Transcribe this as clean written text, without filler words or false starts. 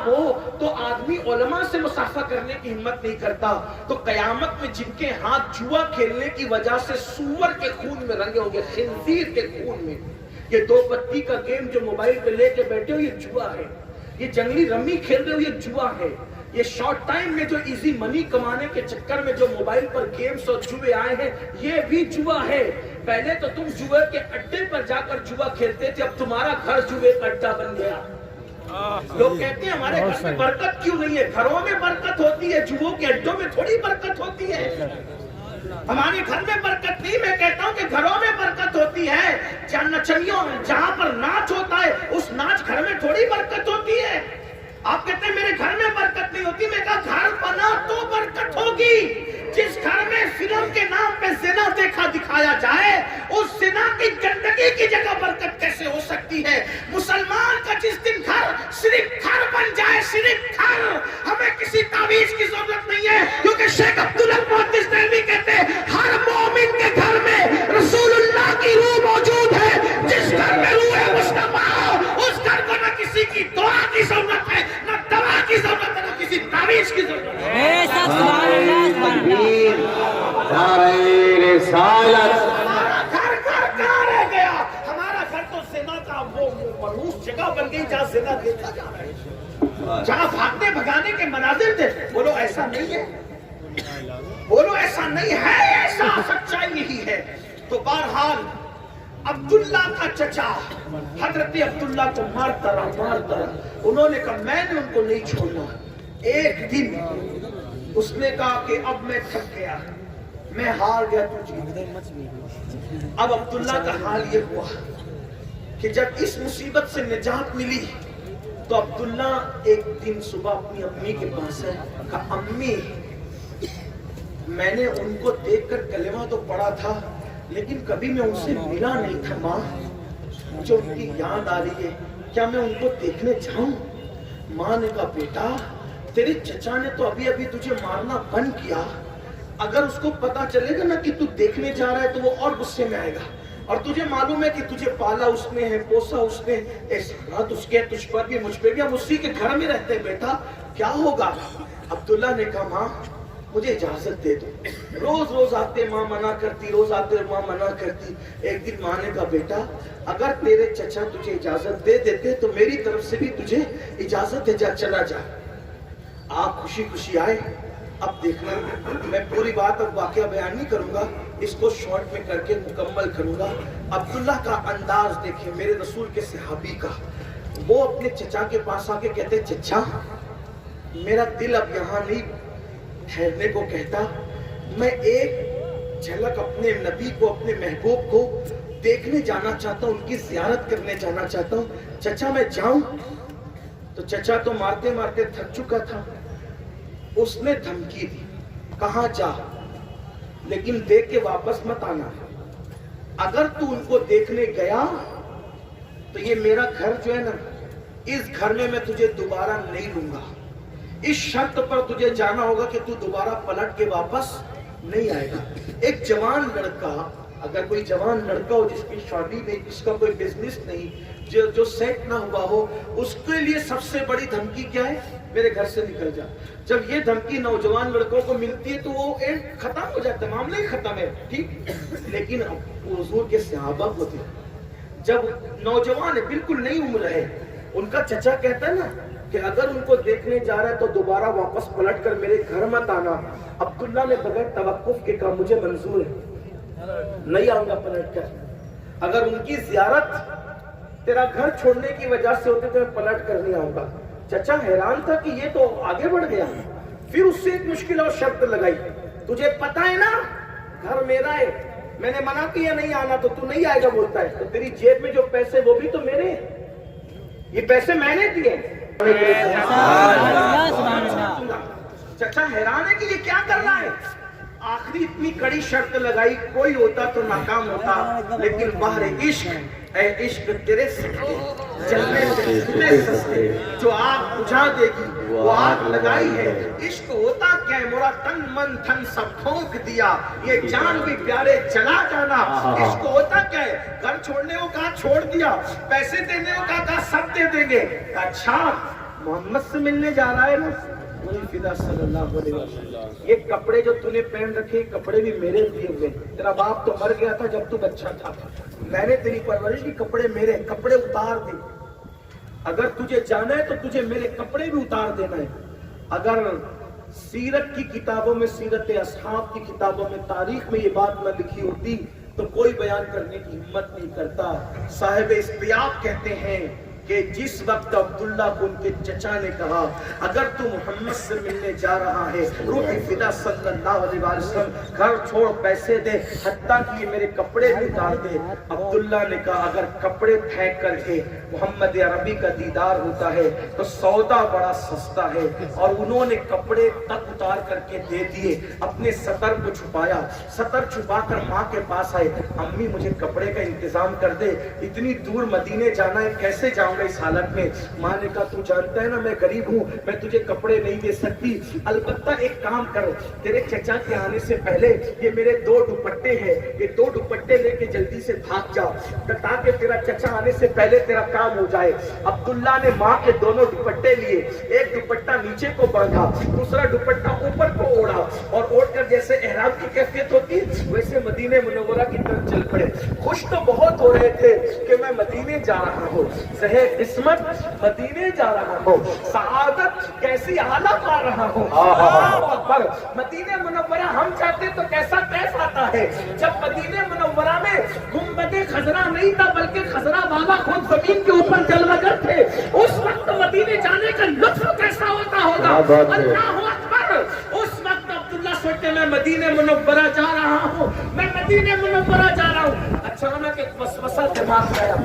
خراب ہو تو آدمی علماء سے مصافحہ کرنے کی ہمت نہیں کرتا، تو قیامت میں جن کے ہاتھ جوا کھیلنے کی وجہ سے سور کے خون میں رنگے ہوں گے، خنزیر کے خون میں. یہ 2 پتی کا گیم جو موبائل پہ لے کے بیٹھے ہو یہ جوا ہے، یہ جنگلی رمی کھیل رہے ہو یہ جوا ہے، یہ شارٹ ٹائم میں جو ایزی منی کمانے کے چکر میں جو موبائل پر گیمز اور جوے آئے ہیں یہ بھی جوا ہے. پہلے تو تم جوے کے اڈے پر جا کر جوا کھیلتے تھے، اب تمہارا گھر جوے کا اڈا بن گیا. لوگ کہتے ہیں ہمارے گھر میں برکت کیوں نہیں ہے؟ گھروں میں برکت ہوتی ہے، جووں کے اڈوں میں تھوڑی برکت ہوتی ہے. ہمارے گھر میں برکت نہیں، میں کہتا ہوں کہ گھروں میں برکت ہوتی ہے. نچنیوں جہاں پر ناچ ہوتا ہے اس ناچ گھر میں تھوڑی برکت ہوتی ہے. آپ کہتے ہیں میرے گھر میں برکت نہیں ہوتی، میں کہا گھر بنا تو برکت ہوگی. جس گھر میں فلم کے نام پہ زنا دیکھا دکھایا جائے اس زنا کی گندگی کی جگہ برکت کیسے ہو سکتی ہے؟ مسلمان کا جس دن گھر صرف گھر بن جائے، صرف گھر، ہمیں کسی تعویذ کی ضرورت نہیں ہے، کیونکہ شیخ عبدالحق محدث دہلوی کہتے ہیں ہر مومن کے گھر میں رسول اللہ کی روح موجود ہے. جس گھر میں روح مصطفیٰ ہو اس گھر کو نہ کسی کی دعا کی ضرورت ہے، نہ دوا کی ضرورت ہے، نہ کسی تعویذ کی ضرورت ہے. ہمارا گھر کہاں رہ گیا؟ ہمارا گھر تو زنا کا وہ منحوس جگہ بن گئی جہاں زنا دیکھا جا رہا ہے، جہاں بھاگنے بھگانے کے مناظر تھے. بولو ایسا نہیں ہے، بولو ایسا نہیں ہے، ایسا سچائی یہی ہے. تو بہرحال عبداللہ کا چچا حضرت عبداللہ کو مارتا رہا. انہوں نے کہا میں نے ان کو نہیں چھوڑنا. ایک دن اس نے کہا کہ اب میں تھک گیا، میں ہار گیا تجھے. اب عبداللہ کا حال یہ ہوا کہ جب اس مصیبت سے نجات ملی تو عبداللہ ایک دن صبح اپنی امی کے پاس ہے، کہا امی میں نے ان کو دیکھ کر کلمہ تو پڑھا تھا لیکن کبھی میں ان سے ملا نہیں تھا. ماں مجھے ان کی یاد آ رہی ہے، کیا میں ان کو دیکھنے جاؤں؟ ماں نے کہا بیٹا تیرے چچا نے تو ابھی ابھی تجھے مارنا بند کیا، اگر اس کو پتا چلے گا نا کہ تو دیکھنے جا رہا ہے تو وہ اور غصے میں آئے گا. اور تجھے معلوم ہے کہ تجھے پالا اس نے ہے، پوسا اس نے، احسانات اس کے تجھ پر بھی مجھ پہ بھی، ہم اسی کے گھر میں رہتے ہیں، بیٹا کیا ہوگا؟ عبداللہ نے کہا ماں مجھے اجازت دے دو. روز روز آتے ماں منع کرتی، روز آتے ماں منع کرتی. ایک دن ماں نے کہا بیٹا اگر تیرے چچا تجھے اجازت دے دیتے تو میری طرف سے بھی تجھے اجازت ہے، جا چلا جا. آپ خوشی خوشی آئے. اب دیکھنا میں پوری بات اب واقعہ بیان نہیں کروں گا، اس کو شارٹ میں کر کے مکمل کروں گا. عبداللہ کا انداز دیکھیں میرے رسول کے صحابی کا. وہ اپنے چچا کے پاس آ کے کہتے چچا میرا دل اب یہاں نہیں ٹھہرنے کو کہتا، میں ایک جھلک اپنے نبی کو، اپنے محبوب کو دیکھنے جانا چاہتا ہوں، ان کی زیارت کرنے جانا چاہتا ہوں. چچا میں جاؤں؟ تو چچا تو مارتے مارتے تھک چکا تھا. اس نے دھمکی دی کہاں جا لیکن دیکھ کے واپس مت آنا. اگر تو ان کو دیکھنے گیا تو یہ میرا گھر جو ہے نا اس گھر میں تجھے دوبارہ نہیں لوں گا. اس شرط پر تجھے جانا ہوگا کہ تو دوبارہ پلٹ کے واپس نہیں آئے گا. ایک جوان لڑکا، اگر کوئی جوان لڑکا ہو جس کی شادی نہیں، جس کا کوئی بزنس نہیں، جو سیٹ نہ ہوا ہو، اس کے لیے سب سے بڑی دھمکی کیا ہے؟ میرے گھر سے نکل جا. جب یہ دھمکی نوجوان لڑکوں کو ملتی ہے تو وہ ختم ہو جاتا ہے، معاملہ ہی ختم ہے، ٹھیک. لیکن حضور کے صحابہ کو تھے جب نوجوان ہے بالکل نئی عمر ہے، ان کا چچا کہتا ہے نا کہ اگر ان کو دیکھنے جا رہا ہے تو دوبارہ واپس پلٹ کر میرے گھر مت آنا. عبداللہ نے بغیر توقف کے کہا مجھے منظور ہے، نہیں آؤں گا پلٹ کر. اگر ان کی زیارت تیرا گھر چھوڑنے کی وجہ سے ہوتی تو میں پلٹ کر نہیں آؤں گا. چچا حیران تھا کہ یہ تو آگے بڑھ گیا. پھر اس سے ایک مشکل اور شرط لگائی، تجھے پتا ہے نا گھر میرا ہے، میں نے منع کیا نہیں آنا تو تو نہیں آئے گا بولتا ہے، تو تیری جیب میں جو پیسے وہ بھی تو میرے ہیں، یہ پیسے میں نے دیے. چچا حیران ہے کہ یہ کیا کر رہا ہے. آخری اتنی کڑی شرط لگائی، کوئی ہوتا تو ناکام ہوتا، لیکن بہر عشق، اے عشق تیرے سکے جلنے سے اتنے سستے، جو آگ بجھا دے گی وہ آگ لگائی ہے. عشق ہوتا کیا ہے، مورا تن من دھن سب پھونک دیا، یہ جان بھی پیارے چلا جانا. عشق ہوتا کیا ہے، گھر چھوڑنے کو کہا چھوڑ دیا، پیسے دینے کو کہا سب دے دیں گے. اچھا محمد سے ملنے جا رہا ہے نا، وہی فدا صلی اللہ علیہ وسلم. یہ کپڑے جو تُو نے پہن رکھے، کپڑے بھی میرے دیے ہوئے. تیرا باپ تو مر گیا تھا جب تو بچہ تھا، میں نے تیری پرورش کی، کپڑے میرے، کپڑے اتار دے. اگر تجھے جانا ہے تو تجھے میرے کپڑے بھی اتار دینا ہے. اگر سیرت کی کتابوں میں، سیرت اصحاب کی کتابوں میں، تاریخ میں یہ بات نہ لکھی ہوتی تو کوئی بیان کرنے کی ہمت نہیں کرتا. صاحب استیاب کہتے ہیں کہ جس وقت عبداللہ کو ان کے چچا نے کہا اگر تو محمد سے ملنے جا رہا ہے، روح فدا صلی اللہ علیہ وسلم، گھر چھوڑ، پیسے دے، حتیٰ کہ یہ میرے کپڑے بھی اتار دے. عبداللہ نے کہا اگر کپڑے پھینک کر کے محمد عربی کا دیدار ہوتا ہے تو سودا بڑا سستا ہے. اور انہوں نے کپڑے تک اتار کر کے دے دیے، اپنے سطر کو چھپایا، سطر چھپا کر ماں کے پاس آئے، امی مجھے کپڑے کا انتظام کر دے، اتنی دور مدینے جانا ہے، کیسے جاؤں گا اس حالت میں. ماں نے کہا تو جانتا ہے نا میں غریب ہوں، میں تجھے کپڑے نہیں دے سکتی، البتہ ایک کام کر، تیرے چچا کے آنے سے پہلے یہ میرے 2 دوپٹے ہیں، یہ 2 دوپٹے لے کے جلدی سے بھاگ جا تاکہ تیرا چچا آنے سے پہلے تیرا کام ہو جائے. عبداللہ نے ماں کے دونوں دوپٹے لیے، ایک دوپٹہ نیچے کو باندھا، دوسرا دوپٹہ اوپر کو اوڑھا، اور اوڑھ کر جیسے احرام کی کیفیت ہوتی ویسے مدینے منورہ کی طرف چل پڑے. خوش تو بہت ہو رہے تھے کہ میں مدینے جا رہا ہوں، زہر قسمت مدینے جا رہا ہوں، سعادت کیسی اعلیٰ پا رہا ہوں. اللہ اکبر. مدینے منورہ ہم چاہتے تو کیسا کیف آتا ہے جب مدینے منورہ میں گنبد خضرا نہیں تھا بلکہ خضرا والا خود زمین کے اوپر جلوگر تھے. اس وقت مدینے جانے کا لطف کیسا ہوتا ہوگا. اللہ اکبر. اس وقت عبداللہ سوچتے میں مدینے منورہ جا رہا ہوں، میں مدینے منورہ جا رہا ہوں. اچانک ایک وسوسہ دماغ میں آیا.